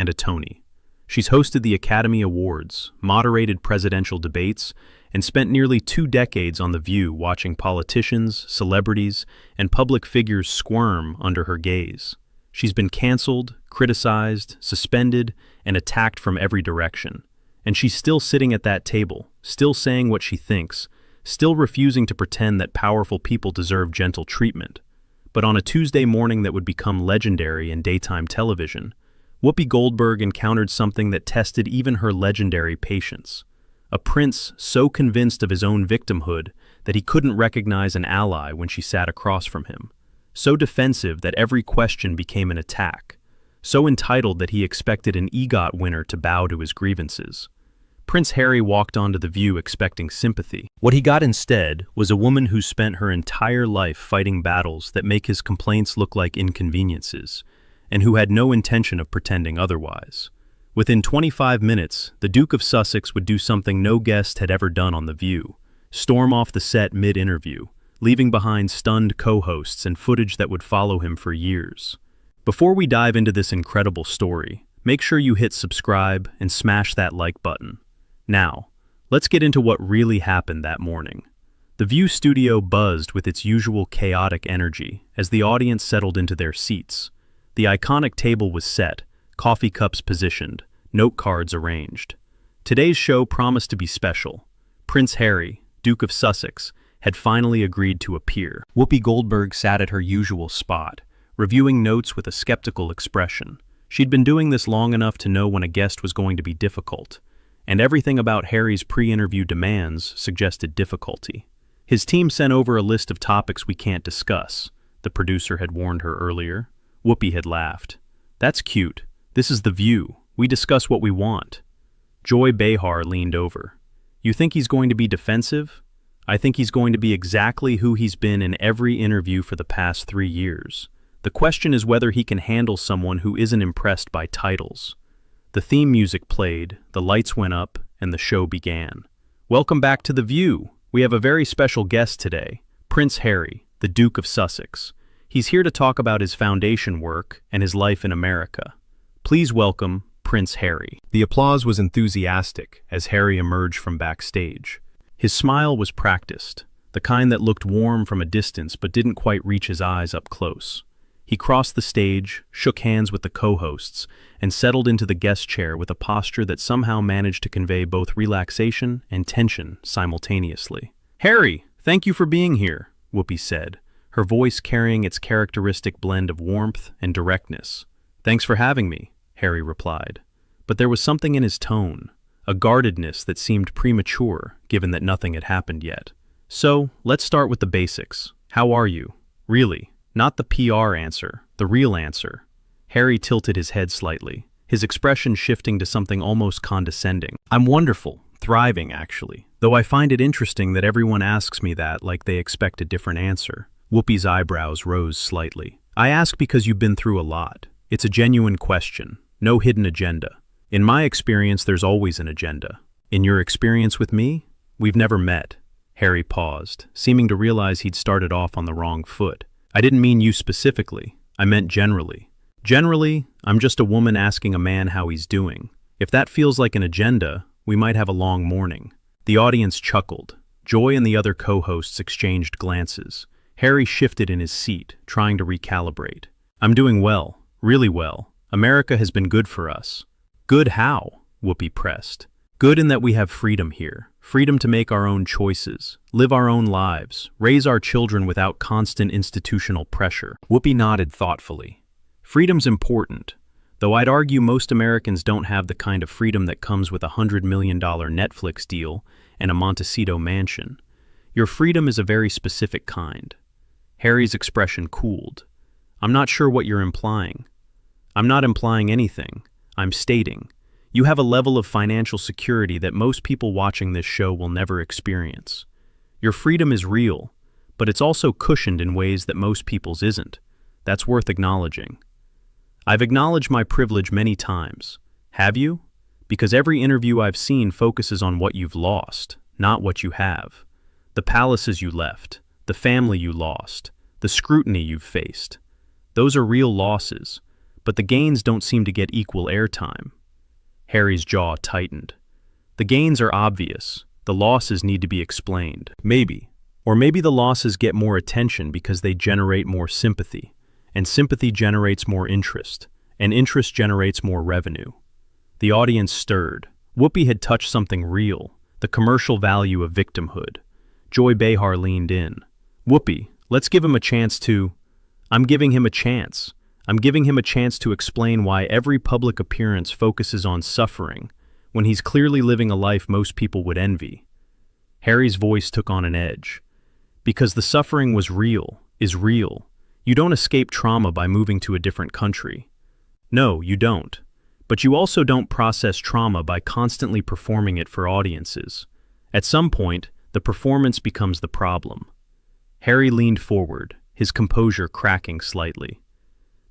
and a Tony. She's hosted the Academy Awards, moderated presidential debates, and spent nearly 2 decades on The View watching politicians, celebrities, and public figures squirm under her gaze. She's been canceled, criticized, suspended, and attacked from every direction. And she's still sitting at that table, still saying what she thinks, still refusing to pretend that powerful people deserve gentle treatment. But on a Tuesday morning that would become legendary in daytime television, Whoopi Goldberg encountered something that tested even her legendary patience. A prince so convinced of his own victimhood that he couldn't recognize an ally when she sat across from him. So defensive that every question became an attack. So entitled that he expected an EGOT winner to bow to his grievances. Prince Harry walked onto The View expecting sympathy. What he got instead was a woman who spent her entire life fighting battles that make his complaints look like inconveniences, and who had no intention of pretending otherwise. Within 25 minutes, the Duke of Sussex would do something no guest had ever done on The View: storm off the set mid-interview, leaving behind stunned co-hosts and footage that would follow him for years. Before we dive into this incredible story, make sure you hit subscribe and smash that like button. Now, let's get into what really happened that morning. The View studio buzzed with its usual chaotic energy as the audience settled into their seats. The iconic table was set, coffee cups positioned, note cards arranged. Today's show promised to be special. Prince Harry, Duke of Sussex, had finally agreed to appear. Whoopi Goldberg sat at her usual spot, reviewing notes with a skeptical expression. She'd been doing this long enough to know when a guest was going to be difficult, and everything about Harry's pre-interview demands suggested difficulty. His team sent over a list of topics we can't discuss, the producer had warned her earlier. Whoopi had laughed. That's cute. This is The View. We discuss what we want. Joy Behar leaned over. You think he's going to be defensive? I think he's going to be exactly who he's been in every interview for the past 3 years. The question is whether he can handle someone who isn't impressed by titles. The theme music played, the lights went up, and the show began. Welcome back to The View. We have a very special guest today, Prince Harry, the Duke of Sussex. He's here to talk about his foundation work and his life in America. Please welcome Prince Harry. The applause was enthusiastic as Harry emerged from backstage. His smile was practiced, the kind that looked warm from a distance but didn't quite reach his eyes up close. He crossed the stage, shook hands with the co-hosts, and settled into the guest chair with a posture that somehow managed to convey both relaxation and tension simultaneously. "Harry, thank you for being here," Whoopi said, her voice carrying its characteristic blend of warmth and directness. "Thanks for having me," Harry replied. But there was something in his tone, a guardedness that seemed premature, given that nothing had happened yet. "So, let's start with the basics. How are you? Really, not the PR answer, the real answer." Harry tilted his head slightly, his expression shifting to something almost condescending. "I'm wonderful, thriving actually, though I find it interesting that everyone asks me that like they expect a different answer." Whoopi's eyebrows rose slightly. "I ask because you've been through a lot. It's a genuine question, no hidden agenda. In my experience, there's always an agenda. In your experience with me, we've never met." Harry paused, seeming to realize he'd started off on the wrong foot. "I didn't mean you specifically. I meant generally. Generally, I'm just a woman asking a man how he's doing. If that feels like an agenda, we might have a long morning." The audience chuckled. Joy and the other co-hosts exchanged glances. Harry shifted in his seat, trying to recalibrate. "I'm doing well. Really well. America has been good for us." "Good how?" Whoopi pressed. "Good in that we have freedom here. Freedom to make our own choices, live our own lives, raise our children without constant institutional pressure." Whoopi nodded thoughtfully. "Freedom's important, though I'd argue most Americans don't have the kind of freedom that comes with a $100 million Netflix deal and a Montecito mansion. Your freedom is a very specific kind." Harry's expression cooled. "I'm not sure what you're implying." "I'm not implying anything. I'm stating. You have a level of financial security that most people watching this show will never experience. Your freedom is real, but it's also cushioned in ways that most people's isn't. That's worth acknowledging." "I've acknowledged my privilege many times." "Have you?" "Because every interview I've seen focuses on what you've lost, not what you have. The palaces you left, the family you lost, the scrutiny you've faced. Those are real losses, but the gains don't seem to get equal airtime. Harry's jaw tightened. The gains are obvious. The losses need to be explained. Maybe. Or maybe the losses get more attention because they generate more sympathy, and sympathy generates more interest, and interest generates more revenue. The audience stirred. Whoopi had touched something real, the commercial value of victimhood. Joy Behar leaned in. Whoopi, let's give him a chance to... I'm giving him a chance. I'm giving him a chance to explain why every public appearance focuses on suffering, when he's clearly living a life most people would envy. Harry's voice took on an edge. Because the suffering was real, is real. You don't escape trauma by moving to a different country. No, you don't. But you also don't process trauma by constantly performing it for audiences. At some point, the performance becomes the problem. Harry leaned forward, his composure cracking slightly.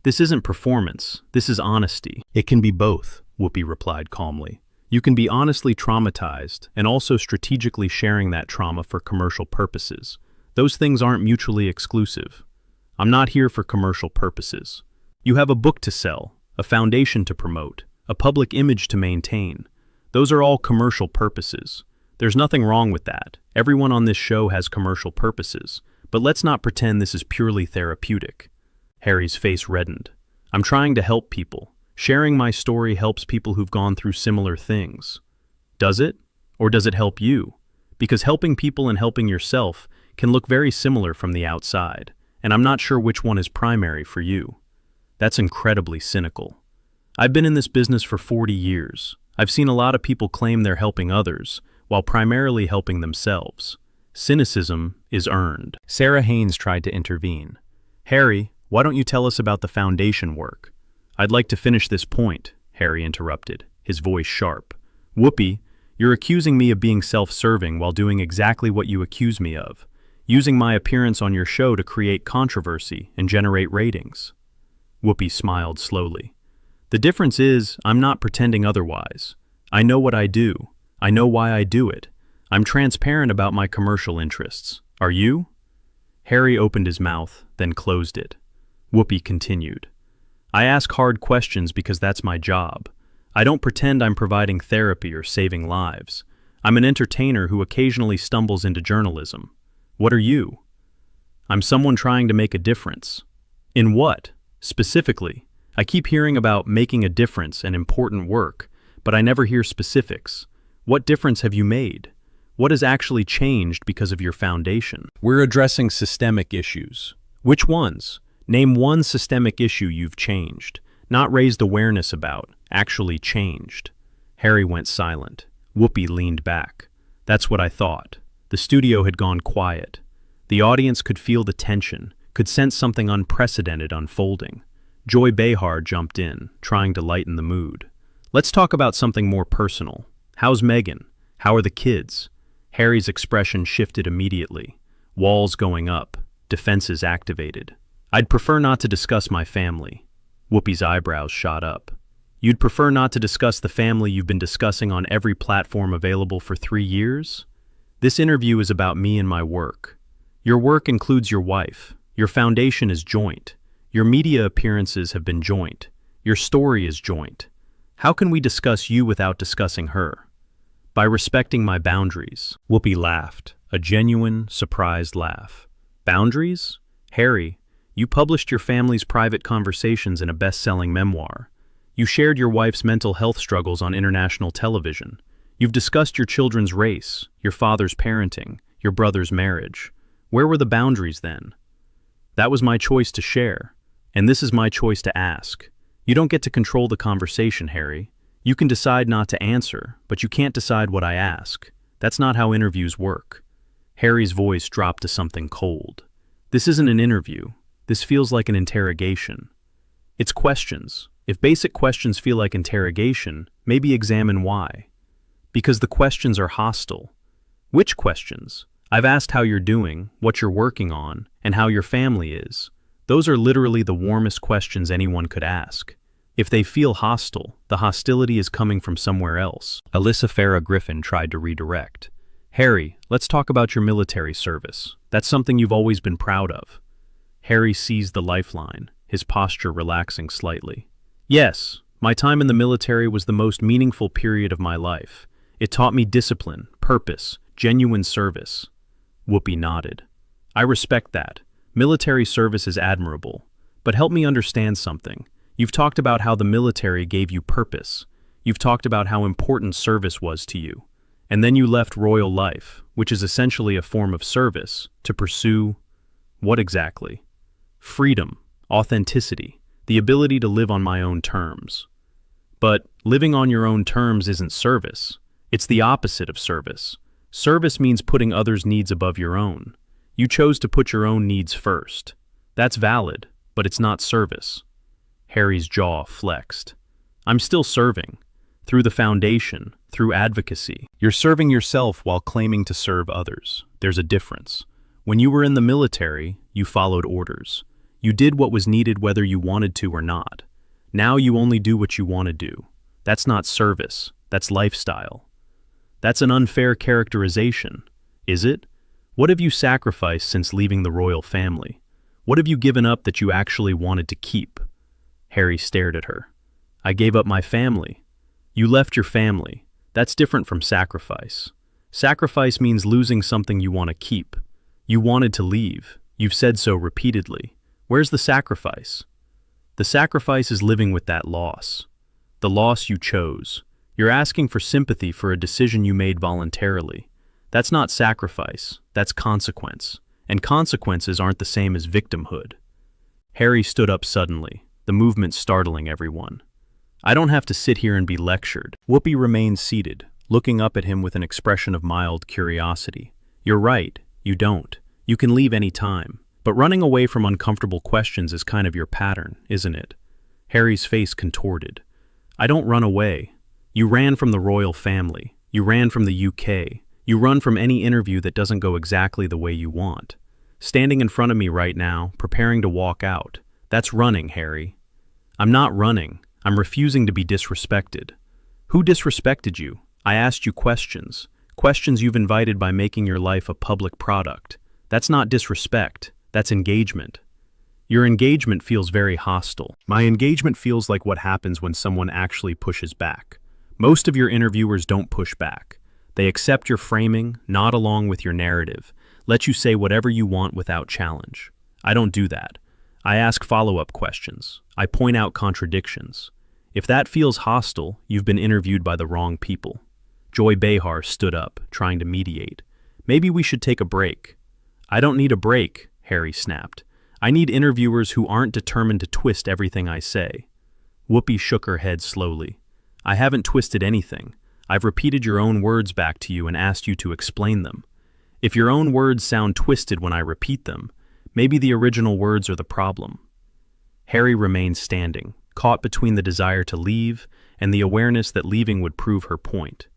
This isn't performance, this is honesty. It can be both, Whoopi replied calmly. You can be honestly traumatized and also strategically sharing that trauma for commercial purposes. Those things aren't mutually exclusive. I'm not here for commercial purposes. You have a book to sell, a foundation to promote, a public image to maintain. Those are all commercial purposes. There's nothing wrong with that. Everyone on this show has commercial purposes, but let's not pretend this is purely therapeutic. Harry's face reddened. I'm trying to help people. Sharing my story helps people who've gone through similar things. Does it? Or does it help you? Because helping people and helping yourself can look very similar from the outside, and I'm not sure which one is primary for you. That's incredibly cynical. I've been in this business for 40 years. I've seen a lot of people claim they're helping others, while primarily helping themselves. Cynicism is earned. Sarah Haynes tried to intervene. Harry, why don't you tell us about the foundation work? I'd like to finish this point, Harry interrupted, his voice sharp. Whoopi, you're accusing me of being self-serving while doing exactly what you accuse me of, using my appearance on your show to create controversy and generate ratings. Whoopi smiled slowly. The difference is, I'm not pretending otherwise. I know what I do. I know why I do it. I'm transparent about my commercial interests. Are you? Harry opened his mouth, then closed it. Whoopi continued. I ask hard questions because that's my job. I don't pretend I'm providing therapy or saving lives. I'm an entertainer who occasionally stumbles into journalism. What are you? I'm someone trying to make a difference. In what? Specifically? I keep hearing about making a difference and important work, but I never hear specifics. What difference have you made? What has actually changed because of your foundation? We're addressing systemic issues. Which ones? Name one systemic issue you've changed, not raised awareness about, actually changed. Harry went silent. Whoopi leaned back. That's what I thought. The studio had gone quiet. The audience could feel the tension, could sense something unprecedented unfolding. Joy Behar jumped in, trying to lighten the mood. Let's talk about something more personal. How's Megan? How are the kids? Harry's expression shifted immediately. Walls going up, defenses activated. I'd prefer not to discuss my family. Whoopi's eyebrows shot up. You'd prefer not to discuss the family you've been discussing on every platform available for 3 years? This interview is about me and my work. Your work includes your wife. Your foundation is joint. Your media appearances have been joint. Your story is joint. How can we discuss you without discussing her? By respecting my boundaries. Whoopi laughed, a genuine, surprised laugh. Boundaries? Harry, you published your family's private conversations in a best-selling memoir. You shared your wife's mental health struggles on international television. You've discussed your children's race, your father's parenting, your brother's marriage. Where were the boundaries then? That was my choice to share, and this is my choice to ask. You don't get to control the conversation, Harry. You can decide not to answer, but you can't decide what I ask. That's not how interviews work. Harry's voice dropped to something cold. This isn't an interview. This feels like an interrogation. It's questions. If basic questions feel like interrogation, maybe examine why. Because the questions are hostile. Which questions? I've asked how you're doing, what you're working on, and how your family is. Those are literally the warmest questions anyone could ask. If they feel hostile, the hostility is coming from somewhere else. Alyssa Farah Griffin tried to redirect. Harry, let's talk about your military service. That's something you've always been proud of. Harry seized the lifeline, his posture relaxing slightly. Yes, my time in the military was the most meaningful period of my life. It taught me discipline, purpose, genuine service. Whoopi nodded. I respect that. Military service is admirable. But help me understand something. You've talked about how the military gave you purpose. You've talked about how important service was to you. And then you left royal life, which is essentially a form of service, to pursue what exactly? Freedom, authenticity, the ability to live on my own terms. But living on your own terms isn't service. It's the opposite of service. Service means putting others' needs above your own. You chose to put your own needs first. That's valid, but it's not service. Harry's jaw flexed. I'm still serving. Through the foundation, through advocacy. You're serving yourself while claiming to serve others. There's a difference. When you were in the military, you followed orders. You did what was needed whether you wanted to or not. Now you only do what you want to do. That's not service. That's lifestyle. That's an unfair characterization, is it? What have you sacrificed since leaving the royal family? What have you given up that you actually wanted to keep? Harry stared at her. I gave up my family. You left your family. That's different from sacrifice. Sacrifice means losing something you want to keep. You wanted to leave. You've said so repeatedly. Where's the sacrifice? The sacrifice is living with that loss. The loss you chose. You're asking for sympathy for a decision you made voluntarily. That's not sacrifice. That's consequence. And consequences aren't the same as victimhood. Harry stood up suddenly, the movement startling everyone. I don't have to sit here and be lectured. Whoopi remained seated, looking up at him with an expression of mild curiosity. You're right, you don't. You can leave any time. But running away from uncomfortable questions is kind of your pattern, isn't it? Harry's face contorted. I don't run away. You ran from the royal family. You ran from the UK. You run from any interview that doesn't go exactly the way you want. Standing in front of me right now, preparing to walk out. That's running, Harry. I'm not running. I'm refusing to be disrespected. Who disrespected you? I asked you questions. Questions you've invited by making your life a public product. That's not disrespect. That's engagement. Your engagement feels very hostile. My engagement feels like what happens when someone actually pushes back. Most of your interviewers don't push back. They accept your framing, nod along with your narrative, let you say whatever you want without challenge. I don't do that. I ask follow-up questions. I point out contradictions. If that feels hostile, you've been interviewed by the wrong people. Joy Behar stood up, trying to mediate. Maybe we should take a break. I don't need a break, Harry snapped. I need interviewers who aren't determined to twist everything I say. Whoopi shook her head slowly. I haven't twisted anything. I've repeated your own words back to you and asked you to explain them. If your own words sound twisted when I repeat them, maybe the original words are the problem. Harry remained standing, caught between the desire to leave and the awareness that leaving would prove her point.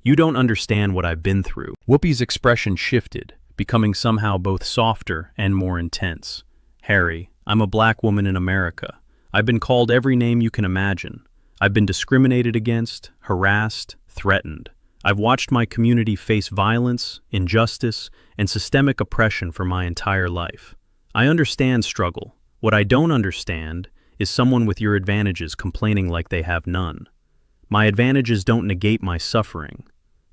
You don't understand what I've been through. Whoopi's expression shifted, becoming somehow both softer and more intense. Harry, I'm a black woman in America. I've been called every name you can imagine. I've been discriminated against, harassed, threatened. I've watched my community face violence, injustice, and systemic oppression for my entire life. I understand struggle. What I don't understand is someone with your advantages complaining like they have none. My advantages don't negate my suffering.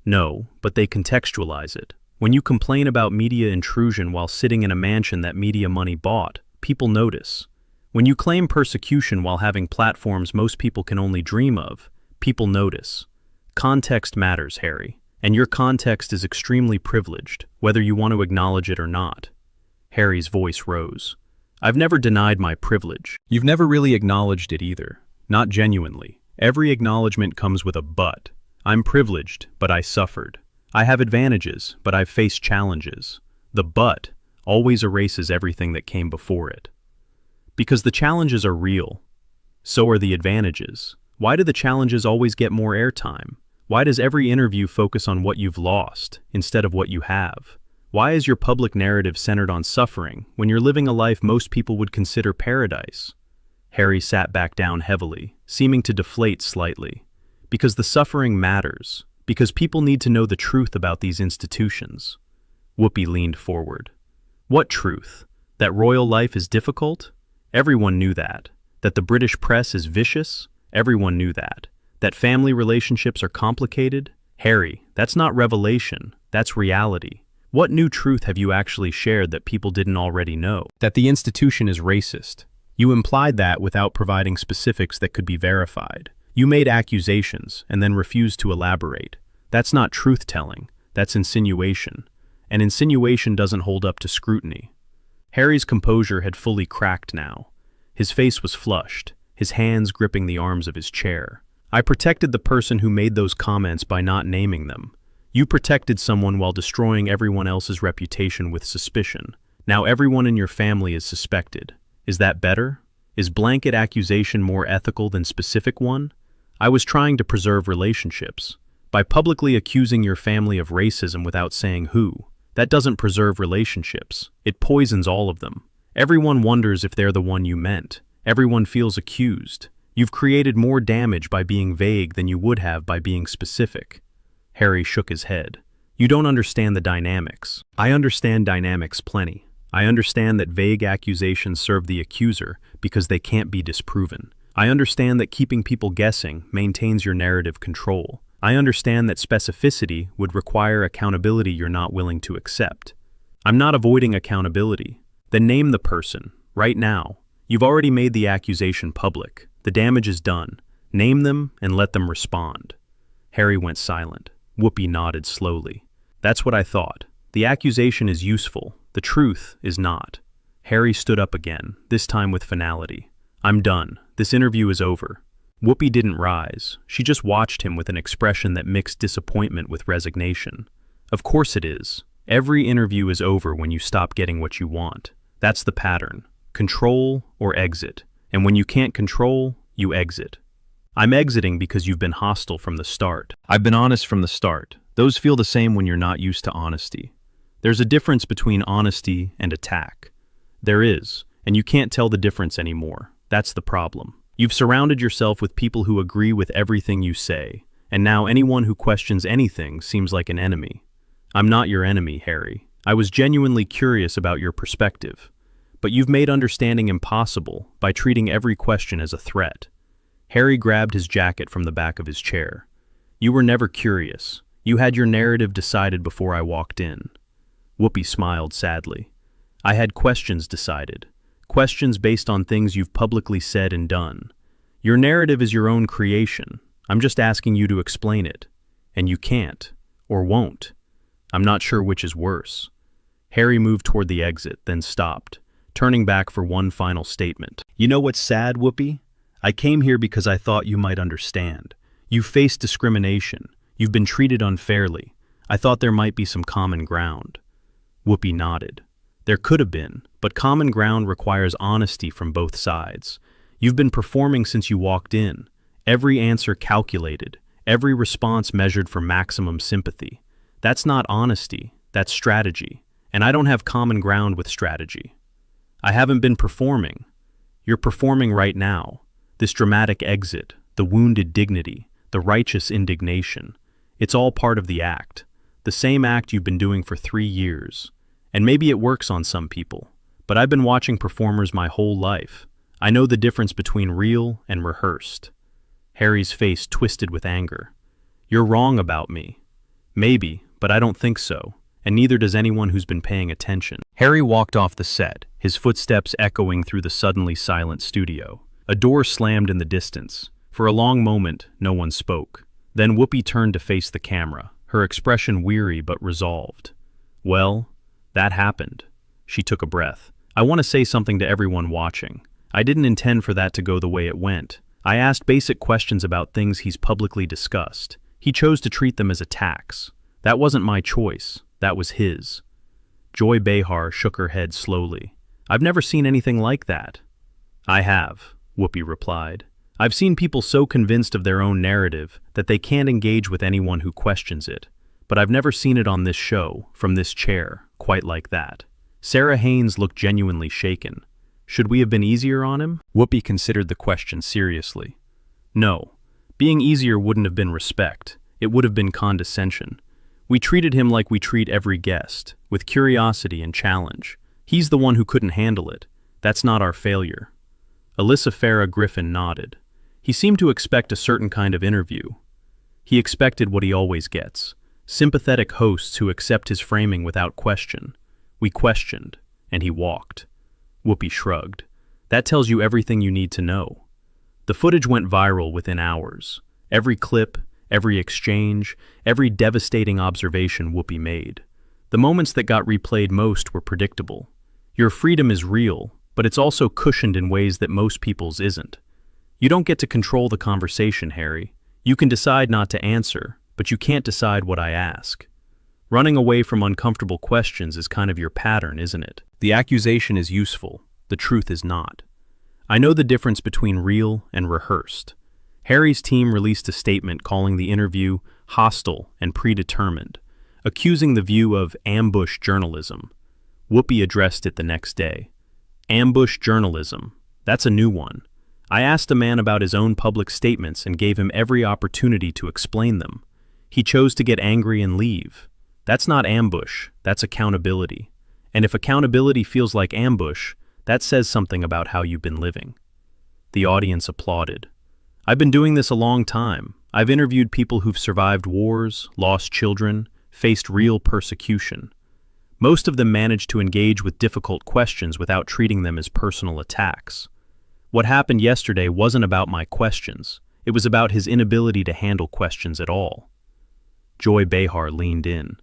No, but they contextualize it. When you complain about media intrusion while sitting in a mansion that media money bought, people notice. When you claim persecution while having platforms most people can only dream of, people notice. Context matters, Harry, and your context is extremely privileged, whether you want to acknowledge it or not. Harry's voice rose. I've never denied my privilege. You've never really acknowledged it either. Not genuinely. Every acknowledgement comes with a but. I'm privileged, but I suffered. I have advantages, but I've faced challenges. The but always erases everything that came before it. Because the challenges are real. So are the advantages. Why do the challenges always get more airtime? Why does every interview focus on what you've lost instead of what you have? Why is your public narrative centered on suffering when you're living a life most people would consider paradise? Harry sat back down heavily, seeming to deflate slightly. Because the suffering matters. Because people need to know the truth about these institutions. Whoopi leaned forward. What truth? That royal life is difficult? Everyone knew that. That the British press is vicious? Everyone knew that. That family relationships are complicated? Harry, that's not revelation, that's reality. What new truth have you actually shared that people didn't already know? That the institution is racist. You implied that without providing specifics that could be verified. You made accusations and then refused to elaborate. That's not truth-telling, that's insinuation. And insinuation doesn't hold up to scrutiny. Harry's composure had fully cracked now. His face was flushed, his hands gripping the arms of his chair. I protected the person who made those comments by not naming them. You protected someone while destroying everyone else's reputation with suspicion. Now everyone in your family is suspected. Is that better? Is blanket accusation more ethical than specific one? I was trying to preserve relationships. By publicly accusing your family of racism without saying who, that doesn't preserve relationships. It poisons all of them. Everyone wonders if they're the one you meant. Everyone feels accused. You've created more damage by being vague than you would have by being specific. Harry shook his head. You don't understand the dynamics. I understand dynamics plenty. I understand that vague accusations serve the accuser because they can't be disproven. I understand that keeping people guessing maintains your narrative control. I understand that specificity would require accountability you're not willing to accept. I'm not avoiding accountability. Then name the person, right now. You've already made the accusation public. The damage is done. Name them and let them respond. Harry went silent. Whoopi nodded slowly. That's what I thought. The accusation is useful. The truth is not. Harry stood up again, this time with finality. I'm done. This interview is over. Whoopi didn't rise. She just watched him with an expression that mixed disappointment with resignation. Of course it is. Every interview is over when you stop getting what you want. That's the pattern. Control or exit. And when you can't control, you exit. I'm exiting because you've been hostile from the start. I've been honest from the start. Those feel the same when you're not used to honesty. There's a difference between honesty and attack. There is, and you can't tell the difference anymore. That's the problem. You've surrounded yourself with people who agree with everything you say, and now anyone who questions anything seems like an enemy. I'm not your enemy, Harry. I was genuinely curious about your perspective. But you've made understanding impossible by treating every question as a threat. Harry grabbed his jacket from the back of his chair. You were never curious. You had your narrative decided before I walked in. Whoopi smiled sadly. I had questions decided. Questions based on things you've publicly said and done. Your narrative is your own creation. I'm just asking you to explain it. And you can't, or won't. I'm not sure which is worse. Harry moved toward the exit, then stopped, turning back for one final statement. You know what's sad, Whoopi? I came here because I thought you might understand. You faced discrimination. You've been treated unfairly. I thought there might be some common ground. Whoopi nodded. There could have been, but common ground requires honesty from both sides. You've been performing since you walked in. Every answer calculated, every response measured for maximum sympathy. That's not honesty, that's strategy. And I don't have common ground with strategy. I haven't been performing. You're performing right now. This dramatic exit, the wounded dignity, the righteous indignation. It's all part of the act. The same act you've been doing for 3 years. And maybe it works on some people, but I've been watching performers my whole life. I know the difference between real and rehearsed. Harry's face twisted with anger. You're wrong about me. Maybe, but I don't think so, and neither does anyone who's been paying attention. Harry walked off the set, his footsteps echoing through the suddenly silent studio. A door slammed in the distance. For a long moment, no one spoke. Then Whoopi turned to face the camera, her expression weary but resolved. Well, that happened. She took a breath. I want to say something to everyone watching. I didn't intend for that to go the way it went. I asked basic questions about things he's publicly discussed. He chose to treat them as attacks. That wasn't my choice. That was his. Joy Behar shook her head slowly. I've never seen anything like that. I have, Whoopi replied. I've seen people so convinced of their own narrative that they can't engage with anyone who questions it. But I've never seen it on this show, from this chair, quite like that. Sarah Haynes looked genuinely shaken. Should we have been easier on him? Whoopi considered the question seriously. No. Being easier wouldn't have been respect. It would have been condescension. We treated him like we treat every guest, with curiosity and challenge. He's the one who couldn't handle it. That's not our failure. Alyssa Farah Griffin nodded. He seemed to expect a certain kind of interview. He expected what he always gets: sympathetic hosts who accept his framing without question. We questioned, and he walked. Whoopi shrugged. That tells you everything you need to know. The footage went viral within hours. Every clip, every exchange, every devastating observation Whoopi made. The moments that got replayed most were predictable. Your freedom is real, but it's also cushioned in ways that most people's isn't. You don't get to control the conversation, Harry. You can decide not to answer, but you can't decide what I ask. Running away from uncomfortable questions is kind of your pattern, isn't it? The accusation is useful. The truth is not. I know the difference between real and rehearsed. Harry's team released a statement calling the interview hostile and predetermined, accusing The View of ambush journalism. Whoopi addressed it the next day. Ambush journalism. That's a new one. I asked a man about his own public statements and gave him every opportunity to explain them. He chose to get angry and leave. That's not ambush, that's accountability. And if accountability feels like ambush, that says something about how you've been living. The audience applauded. I've been doing this a long time. I've interviewed people who've survived wars, lost children, faced real persecution. Most of them managed to engage with difficult questions without treating them as personal attacks. What happened yesterday wasn't about my questions. It was about his inability to handle questions at all. Joy Behar leaned in.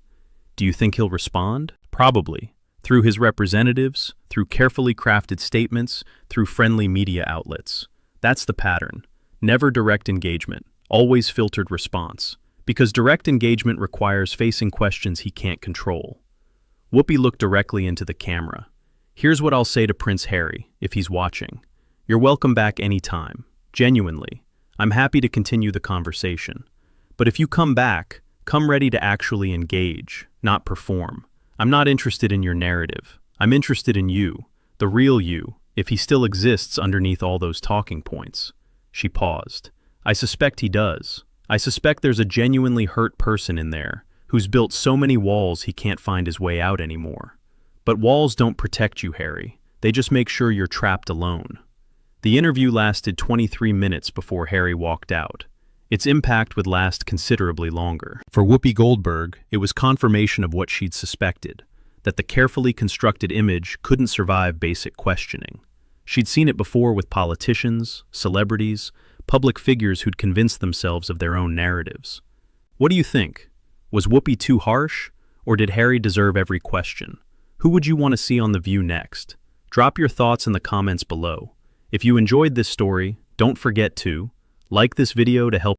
Do you think he'll respond? Probably. Through his representatives, through carefully crafted statements, through friendly media outlets. That's the pattern. Never direct engagement, always filtered response. Because direct engagement requires facing questions he can't control. Whoopi looked directly into the camera. Here's what I'll say to Prince Harry, if he's watching. You're welcome back anytime. Genuinely. I'm happy to continue the conversation. But if you come back, come ready to actually engage, not perform. I'm not interested in your narrative. I'm interested in you, the real you, if he still exists underneath all those talking points. She paused. I suspect he does. I suspect there's a genuinely hurt person in there who's built so many walls he can't find his way out anymore. But walls don't protect you, Harry. They just make sure you're trapped alone. The interview lasted 23 minutes before Harry walked out. Its impact would last considerably longer. For Whoopi Goldberg, it was confirmation of what she'd suspected, that the carefully constructed image couldn't survive basic questioning. She'd seen it before with politicians, celebrities, public figures who'd convinced themselves of their own narratives. What do you think? Was Whoopi too harsh, or did Harry deserve every question? Who would you want to see on The View next? Drop your thoughts in the comments below. If you enjoyed this story, don't forget to like this video to help